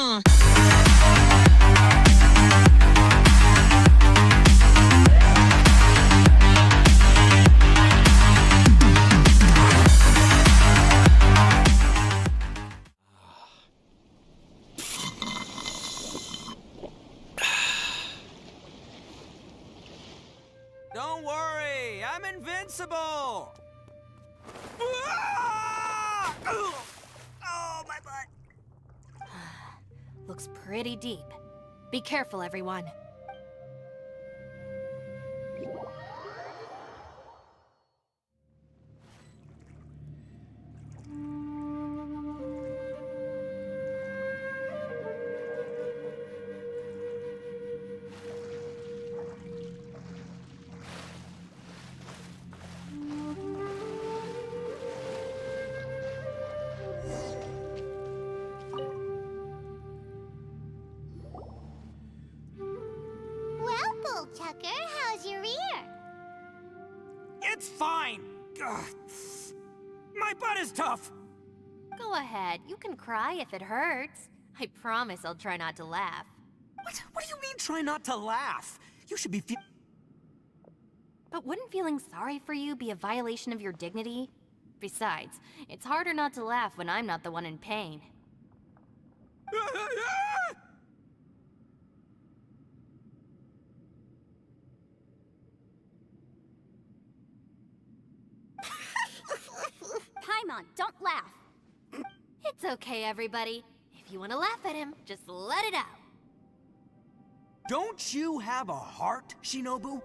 Don't worry, I'm invincible! Oh, my butt! Looks pretty deep. Be careful, everyone. Tucker, how's your ear? It's fine! Ugh. My butt is tough! Go ahead, you can cry if it hurts. I promise I'll try not to laugh. What do you mean, try not to laugh? You should be But wouldn't feeling sorry for you be a violation of your dignity? Besides, it's harder not to laugh when I'm not the one in pain. Paimon, don't laugh. It's okay, everybody. If you want to laugh at him, just let it out. Don't you have a heart, Shinobu?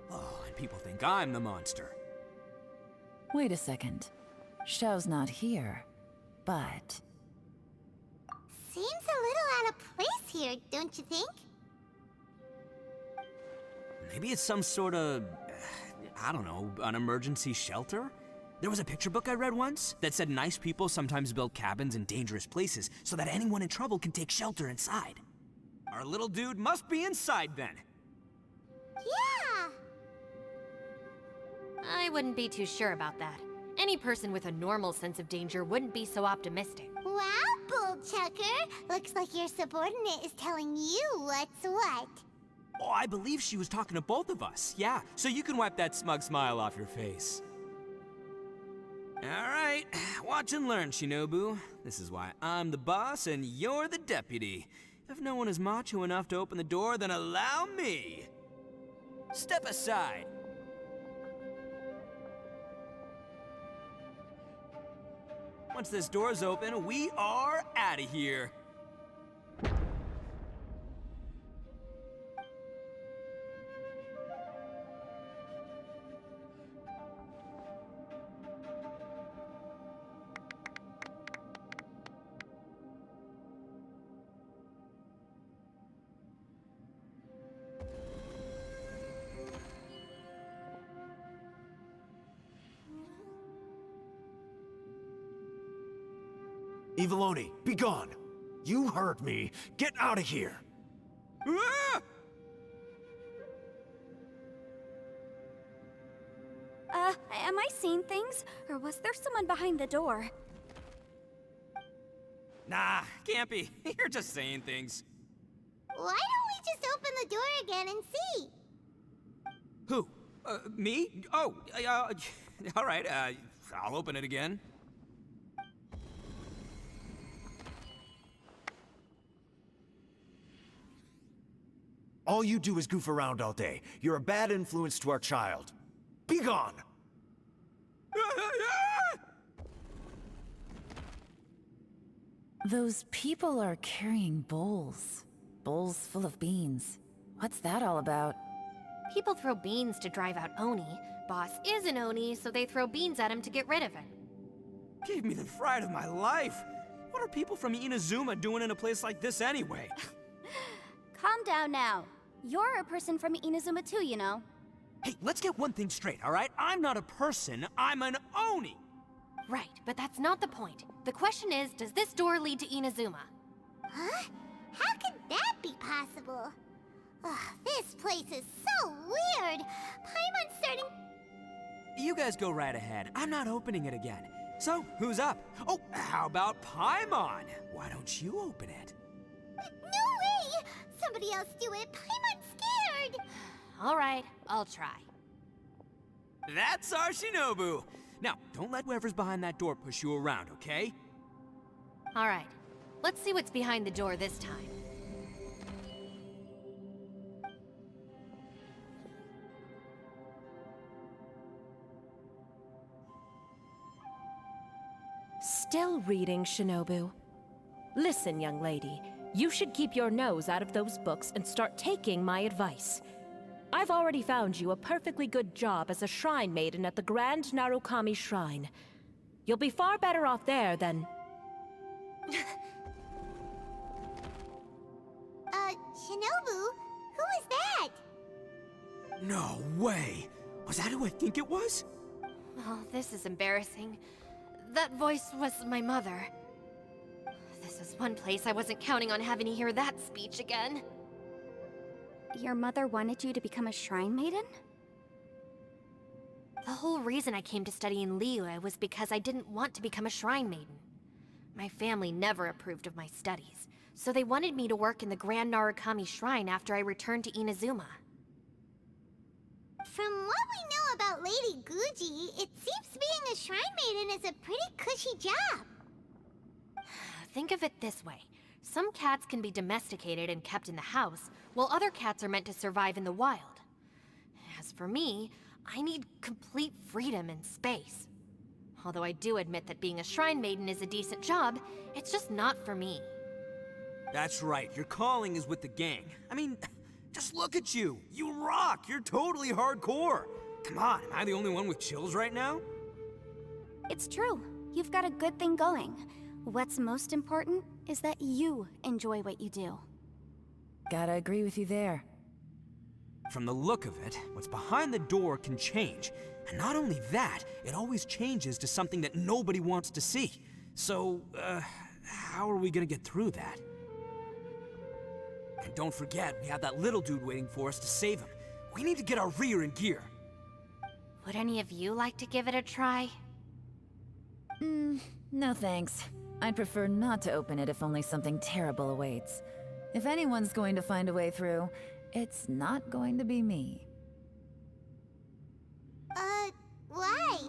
Oh, and people think I'm the monster. Wait a second. Xiao's not here, but... Seems a little out of place here, don't you think? Maybe it's some sort of, I don't know, an emergency shelter? There was a picture book I read once that said nice people sometimes build cabins in dangerous places so that anyone in trouble can take shelter inside. Our little dude must be inside then. Yeah! I wouldn't be too sure about that. Any person with a normal sense of danger wouldn't be so optimistic. Wow, Bullchucker! Looks like your subordinate is telling you what's what. Oh, I believe she was talking to both of us. Yeah, so you can wipe that smug smile off your face. All right, watch and learn, Shinobu. This is why I'm the boss and you're the deputy. If no one is macho enough to open the door, then allow me. Step aside. Once this door's open, we are out of here. Eviloni, be gone! You heard me. Get out of here! Ah! Am I seeing things? Or was there someone behind the door? Nah, can't be. You're just saying things. Why don't we just open the door again and see? Who? Me? Oh, all right, I'll open it again. All you do is goof around all day. You're a bad influence to our child. Be gone! Those people are carrying bowls. Bowls full of beans. What's that all about? People throw beans to drive out Oni. Boss is an Oni, so they throw beans at him to get rid of him. Gave me the fright of my life. What are people from Inazuma doing in a place like this anyway? Calm down now. You're a person from Inazuma too, you know. Hey, let's get one thing straight, all right? I'm not a person, I'm an Oni! Right, but that's not the point. The question is, does this door lead to Inazuma? Huh? How could that be possible? Ugh, this place is so weird. Paimon's starting... You guys go right ahead. I'm not opening it again. So, who's up? Oh, how about Paimon? Why don't you open it? No way! Somebody else do it. I'm scared. Alright, I'll try. That's our Shinobu. Now, don't let whoever's behind that door push you around, okay? Alright, let's see what's behind the door this time. Still reading, Shinobu. Listen, young lady, you should keep your nose out of those books and start taking my advice. I've already found you a perfectly good job as a shrine maiden at the Grand Narukami Shrine. You'll be far better off there than... Shinobu? Who is that? No way! Was that who I think it was? Oh, this is embarrassing. That voice was my mother. This is one place I wasn't counting on having to hear that speech again. Your mother wanted you to become a shrine maiden? The whole reason I came to study in Liyue was because I didn't want to become a shrine maiden. My family never approved of my studies, so they wanted me to work in the Grand Narukami Shrine after I returned to Inazuma. From what we know about Lady Guji, it seems being a shrine maiden is a pretty cushy job. Think of it this way. Some cats can be domesticated and kept in the house, while other cats are meant to survive in the wild. As for me, I need complete freedom and space. Although I do admit that being a shrine maiden is a decent job, it's just not for me. That's right, your calling is with the gang. I mean, just look at you. You rock, you're totally hardcore. Come on, am I the only one with chills right now? It's true. You've got a good thing going. What's most important is that you enjoy what you do. Gotta agree with you there. From the look of it, what's behind the door can change. And not only that, it always changes to something that nobody wants to see. So, how are we gonna get through that? And don't forget, we have that little dude waiting for us to save him. We need to get our rear in gear. Would any of you like to give it a try? No thanks. I'd prefer not to open it if only something terrible awaits. If anyone's going to find a way through, it's not going to be me. Why?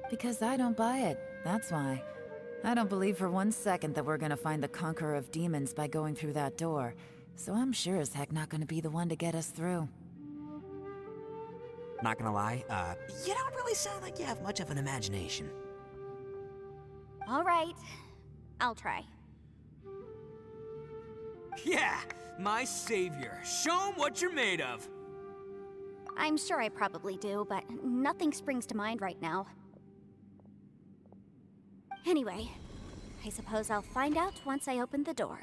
Because I don't buy it, that's why. I don't believe for 1 second that we're gonna find the Conqueror of Demons by going through that door. So I'm sure as heck not gonna be the one to get us through. Not gonna lie, you don't really sound like you have much of an imagination. All right, I'll try. Yeah, my savior. Show 'em what you're made of. I'm sure I probably do, but nothing springs to mind right now. Anyway, I suppose I'll find out once I open the door.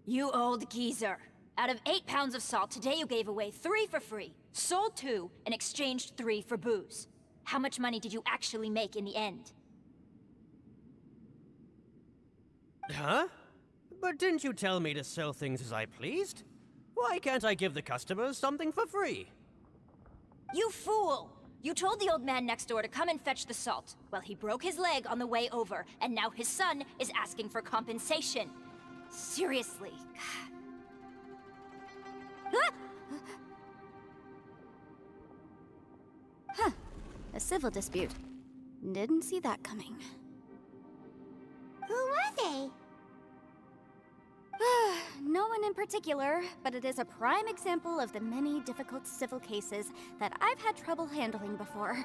You old geezer. Out of 8 pounds of salt, today you gave away 3 for free, sold 2, and exchanged 3 for booze. How much money did you actually make in the end? Huh? But didn't you tell me to sell things as I pleased? Why can't I give the customers something for free? You fool! You told the old man next door to come and fetch the salt. Well, he broke his leg on the way over, and now his son is asking for compensation. Seriously. Huh. A civil dispute. Didn't see that coming. Who were they? No one in particular, but it is a prime example of the many difficult civil cases that I've had trouble handling before.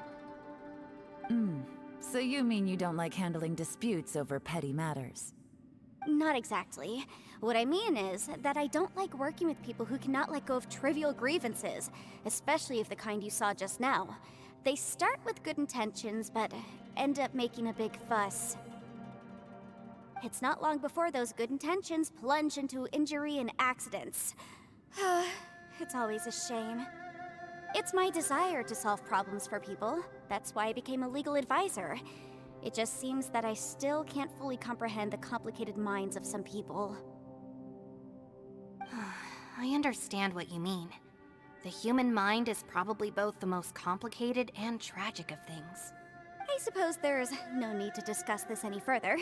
So you mean you don't like handling disputes over petty matters? Not exactly. What I mean is that I don't like working with people who cannot let go of trivial grievances, especially of the kind you saw just now. They start with good intentions, but end up making a big fuss. It's not long before those good intentions plunge into injury and accidents. It's always a shame. It's my desire to solve problems for people. That's why I became a legal advisor. It just seems that I still can't fully comprehend the complicated minds of some people. I understand what you mean. The human mind is probably both the most complicated and tragic of things. I suppose there's no need to discuss this any further.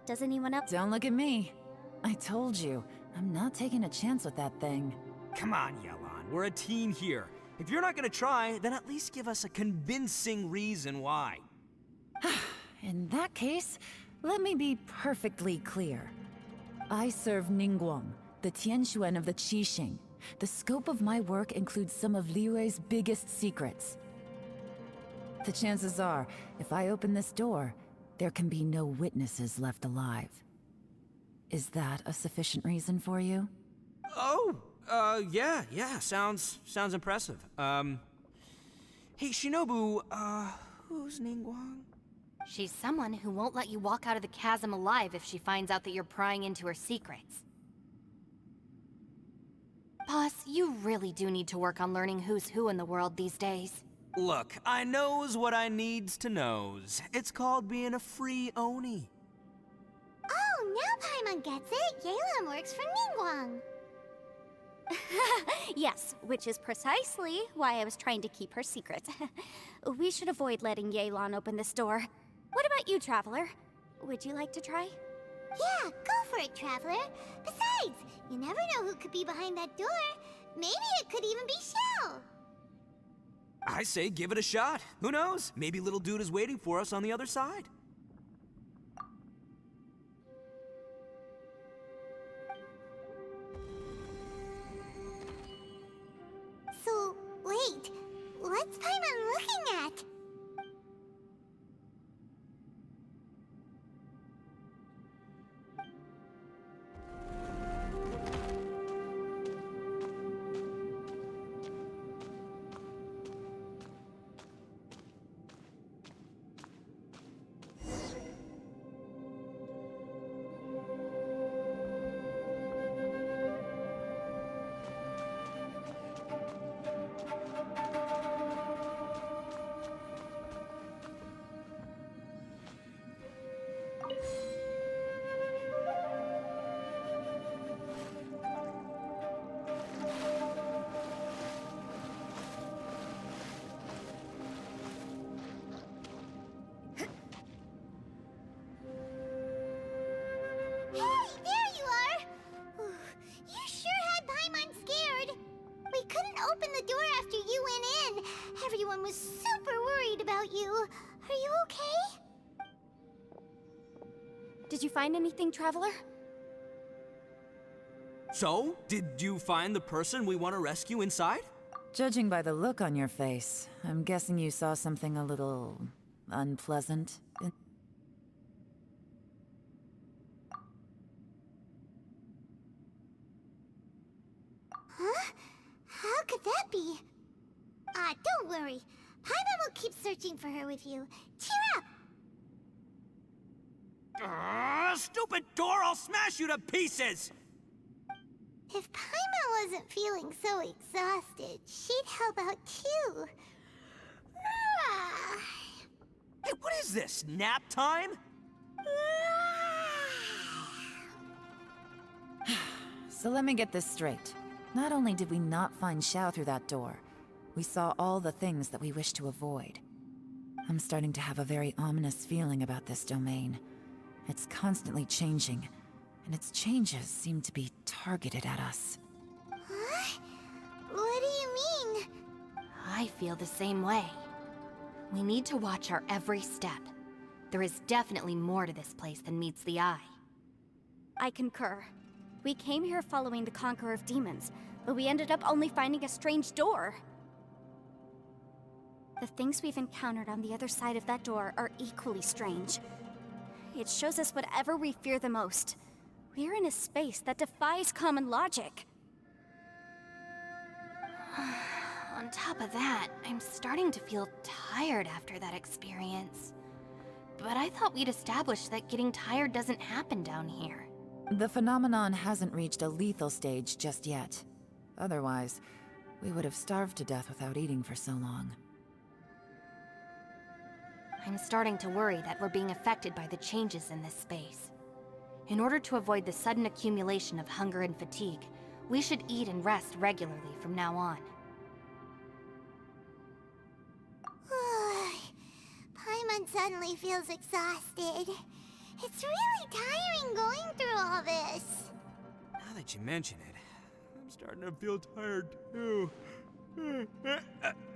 Does anyone else? Don't look at me. I told you, I'm not taking a chance with that thing. Come on, Yelan. We're a team here. If you're not gonna try, then at least give us a convincing reason why. In that case, let me be perfectly clear. I serve Ningguang, the Tianxuan of the Qixing. The scope of my work includes some of Liyue's biggest secrets. The chances are, if I open this door, there can be no witnesses left alive. Is that a sufficient reason for you? Oh, yeah, sounds impressive. Hey, Shinobu, who's Ningguang? She's someone who won't let you walk out of the chasm alive if she finds out that you're prying into her secrets. Boss, you really do need to work on learning who's who in the world these days. Look, I knows what I needs to knows. It's called being a free Oni. Oh, now Paimon gets it. Yelan works for Ningguang. Yes, which is precisely why I was trying to keep her secret. We should avoid letting Yelan open this door. What about you, Traveler? Would you like to try? Yeah, go for it, Traveler. Besides, you never know who could be behind that door. Maybe it could even be Shell. I say give it a shot. Who knows? Maybe little dude is waiting for us on the other side. So, wait. What's Paimon looking at? Everyone was super worried about you. Are you okay? Did you find anything, Traveler? So, did you find the person we want to rescue inside? Judging by the look on your face, I'm guessing you saw something a little unpleasant. Huh? How could that be? Don't worry. Paimon will keep searching for her with you. Cheer up! Stupid door! I'll smash you to pieces! If Paimon wasn't feeling so exhausted, she'd help out too. Hey, what is this? Nap time? So let me get this straight. Not only did we not find Xiao through that door, we saw all the things that we wish to avoid. I'm starting to have a very ominous feeling about this domain. It's constantly changing, and its changes seem to be targeted at us. Huh? What do you mean? I feel the same way. We need to watch our every step. There is definitely more to this place than meets the eye. I concur. We came here following the Conqueror of Demons, but we ended up only finding a strange door. The things we've encountered on the other side of that door are equally strange. It shows us whatever we fear the most. We're in a space that defies common logic. On top of that, I'm starting to feel tired after that experience. But I thought we'd established that getting tired doesn't happen down here. The phenomenon hasn't reached a lethal stage just yet. Otherwise, we would have starved to death without eating for so long. I'm starting to worry that we're being affected by the changes in this space. In order to avoid the sudden accumulation of hunger and fatigue, we should eat and rest regularly from now on. Paimon suddenly feels exhausted. It's really tiring going through all this. Now that you mention it, I'm starting to feel tired too.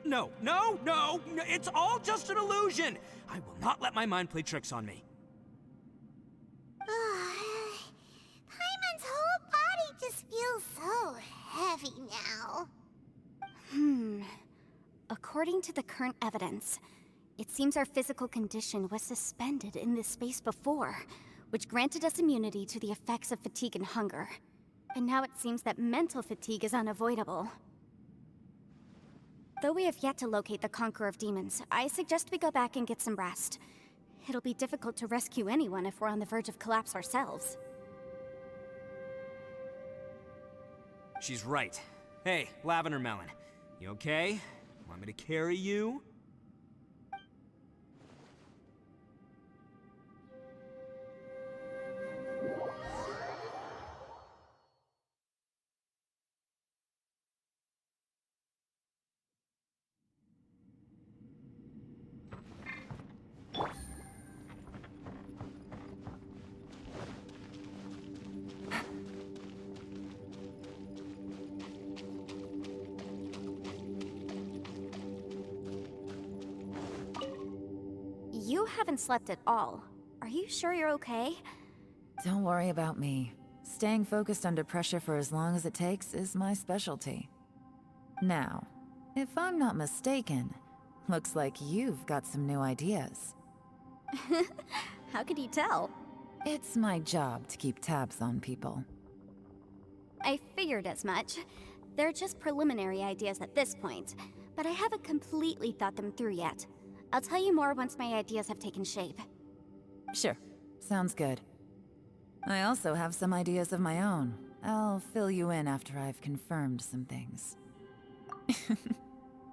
No, it's all just an illusion. I will not let my mind play tricks on me. Paimon's whole body just feels so heavy now. According to the current evidence, it seems our physical condition was suspended in this space before, which granted us immunity to the effects of fatigue and hunger. And now it seems that mental fatigue is unavoidable. Though we have yet to locate the Conqueror of Demons, I suggest we go back and get some rest. It'll be difficult to rescue anyone if we're on the verge of collapse ourselves. She's right. Hey, Lavender Melon, you okay? Want me to carry you? You haven't slept at all. Are you sure you're okay? Don't worry about me. Staying focused under pressure for as long as it takes is my specialty. Now, if I'm not mistaken, looks like you've got some new ideas. How could you tell? It's my job to keep tabs on people. I figured as much. They're just preliminary ideas at this point, but I haven't completely thought them through yet. I'll tell you more once my ideas have taken shape. Sure, sounds good. I also have some ideas of my own. I'll fill you in after I've confirmed some things.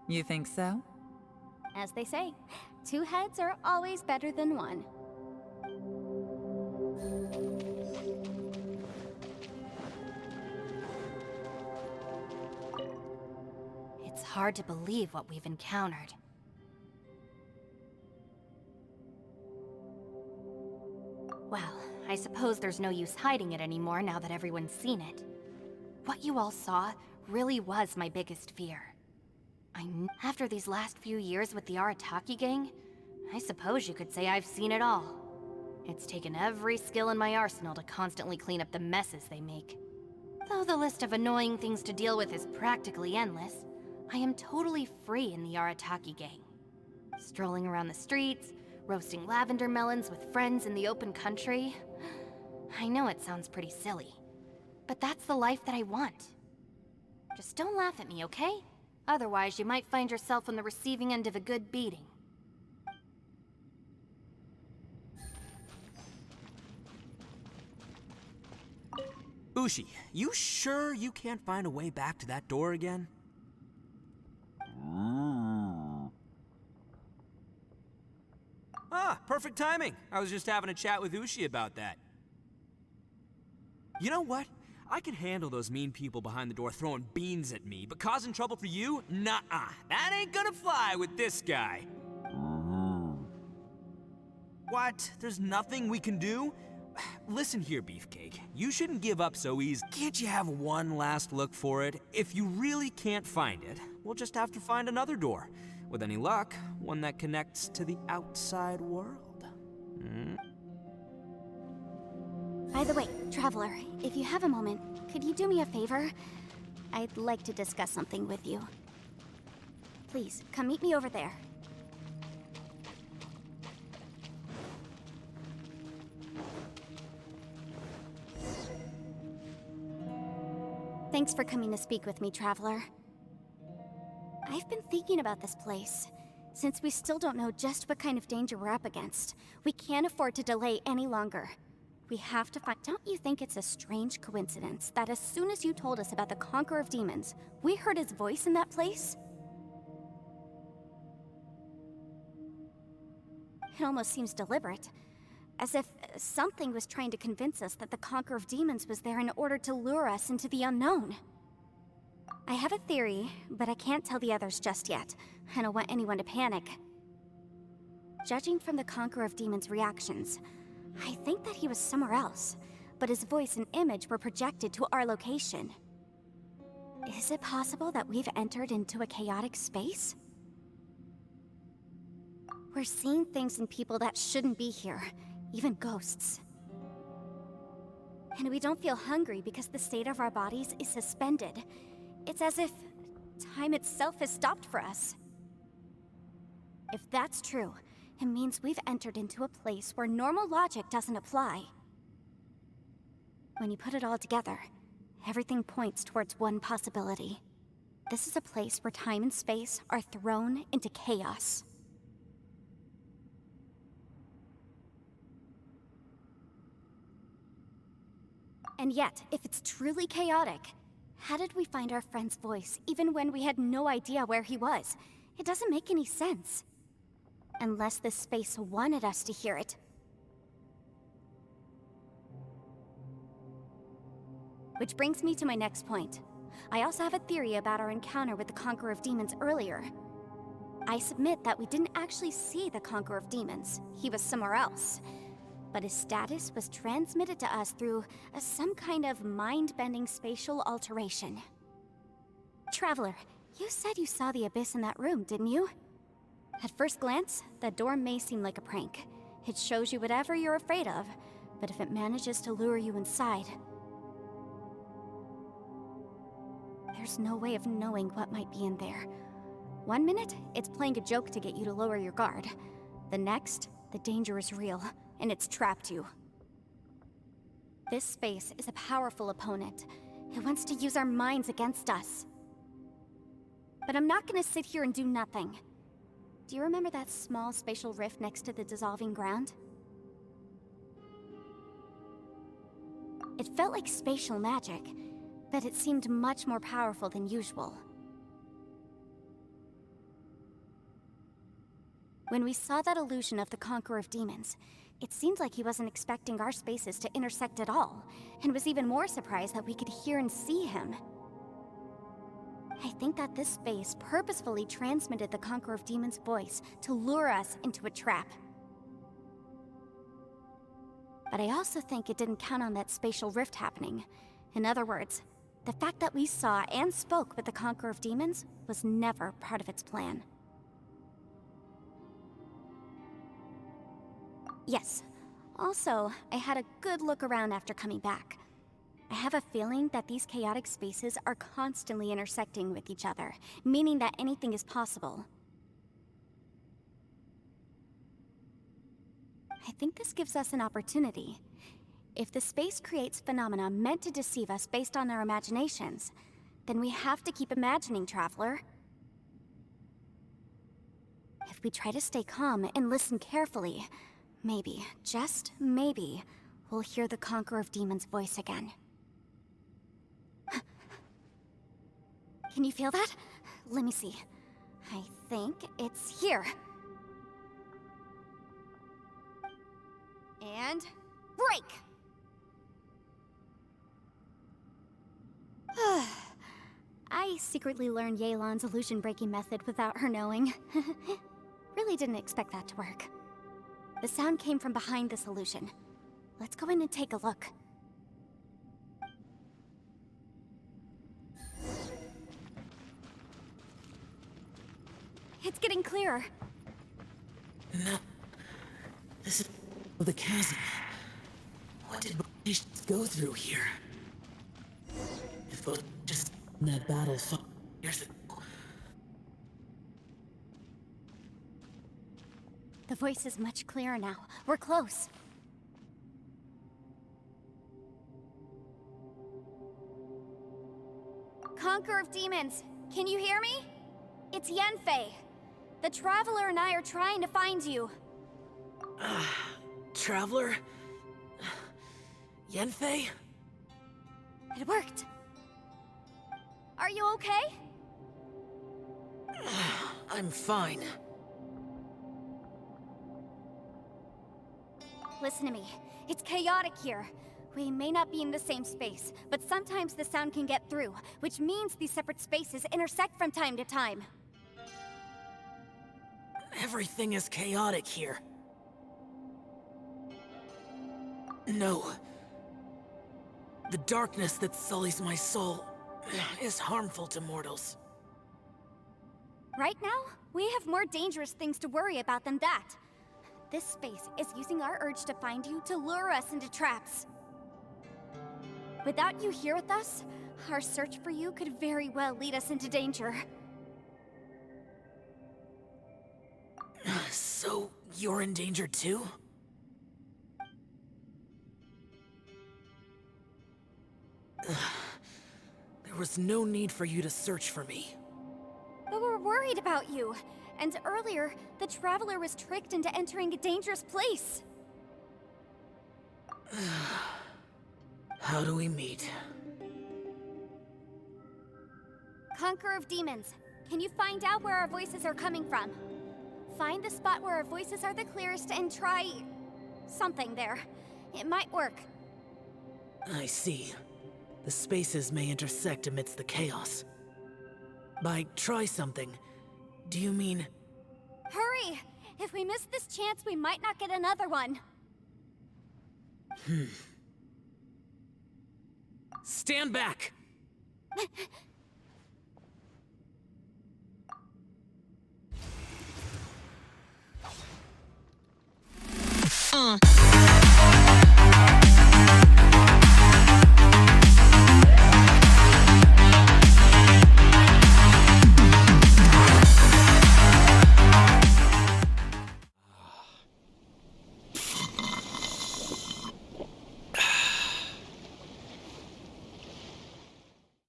You think so? As they say, two heads are always better than one. It's hard to believe what we've encountered. Well, I suppose there's no use hiding it anymore now that everyone's seen it. What you all saw really was my biggest fear. After these last few years with the Arataki gang, I suppose you could say I've seen it all. It's taken every skill in my arsenal to constantly clean up the messes they make. Though the list of annoying things to deal with is practically endless, I am totally free in the Arataki gang. Strolling around the streets, roasting lavender melons with friends in the open country. I know it sounds pretty silly, but that's the life that I want. Just don't laugh at me, okay? Otherwise, you might find yourself on the receiving end of a good beating. Ushi, you sure you can't find a way back to that door again? Ah, perfect timing. I was just having a chat with Ushi about that. You know what? I can handle those mean people behind the door throwing beans at me, but causing trouble for you? Nuh-uh. That ain't gonna fly with this guy. What? There's nothing we can do? Listen here, Beefcake. You shouldn't give up so easy. Can't you have one last look for it? If you really can't find it, we'll just have to find another door. With any luck, one that connects to the outside world. By the way, Traveler, if you have a moment, could you do me a favor? I'd like to discuss something with you. Please, come meet me over there. Thanks for coming to speak with me, Traveler. I've been thinking about this place. Since we still don't know just what kind of danger we're up against, we can't afford to delay any longer. We have to find— Don't you think it's a strange coincidence that as soon as you told us about the Conqueror of Demons, we heard his voice in that place? It almost seems deliberate. As if something was trying to convince us that the Conqueror of Demons was there in order to lure us into the unknown. I have a theory, but I can't tell the others just yet. I don't want anyone to panic. Judging from the Conqueror of Demons' reactions, I think that he was somewhere else, but his voice and image were projected to our location. Is it possible that we've entered into a chaotic space? We're seeing things in people that shouldn't be here, even ghosts. And we don't feel hungry because the state of our bodies is suspended. It's as if time itself has stopped for us. If that's true, it means we've entered into a place where normal logic doesn't apply. When you put it all together, everything points towards one possibility. This is a place where time and space are thrown into chaos. And yet, if it's truly chaotic, how did we find our friend's voice even when we had no idea where he was? It doesn't make any sense. Unless this space wanted us to hear it. Which brings me to my next point. I also have a theory about our encounter with the Conqueror of Demons earlier. I submit that we didn't actually see the Conqueror of Demons. He was somewhere else. But his status was transmitted to us through some kind of mind-bending spatial alteration. Traveler, you said you saw the abyss in that room, didn't you? At first glance, that door may seem like a prank. It shows you whatever you're afraid of, but if it manages to lure you inside, there's no way of knowing what might be in there. One minute, it's playing a joke to get you to lower your guard. The next, the danger is real, and it's trapped you. This space is a powerful opponent. It wants to use our minds against us. But I'm not gonna sit here and do nothing. Do you remember that small spatial rift next to the dissolving ground? It felt like spatial magic, but it seemed much more powerful than usual. When we saw that illusion of the Conqueror of Demons, it seemed like he wasn't expecting our spaces to intersect at all, and was even more surprised that we could hear and see him. I think that this space purposefully transmitted the Conqueror of Demons' voice to lure us into a trap. But I also think it didn't count on that spatial rift happening. In other words, the fact that we saw and spoke with the Conqueror of Demons was never part of its plan. Yes. Also, I had a good look around after coming back. I have a feeling that these chaotic spaces are constantly intersecting with each other, meaning that anything is possible. I think this gives us an opportunity. If the space creates phenomena meant to deceive us based on our imaginations, then we have to keep imagining, Traveler. If we try to stay calm and listen carefully, maybe, just maybe, we'll hear the Conqueror of Demons' voice again. Can you feel that? Let me see. I think it's here. And break! I secretly learned Yelan's illusion-breaking method without her knowing. Really didn't expect that to work. The sound came from behind this illusion. Let's go in and take a look. It's getting clearer. No. This is the chasm. What did we go through here? If it was just in that battle years ago. The voice is much clearer now. We're close. Conqueror of Demons, can you hear me? It's Yanfei. The Traveler and I are trying to find you. Traveler? Yanfei? It worked. Are you okay? I'm fine. Listen to me. It's chaotic here. We may not be in the same space, but sometimes the sound can get through, which means these separate spaces intersect from time to time. Everything is chaotic here. No. The darkness that sullies my soul is harmful to mortals. Right now, we have more dangerous things to worry about than that. This space is using our urge to find you to lure us into traps. Without you here with us, our search for you could very well lead us into danger. So, you're in danger too? There was no need for you to search for me. But we're worried about you. And earlier, the Traveler was tricked into entering a dangerous place. How do we meet? Conqueror of Demons, can you find out where our voices are coming from? Find the spot where our voices are the clearest and try... something there. It might work. I see. The spaces may intersect amidst the chaos. By try something, do you mean... Hurry! If we miss this chance, we might not get another one. Stand back!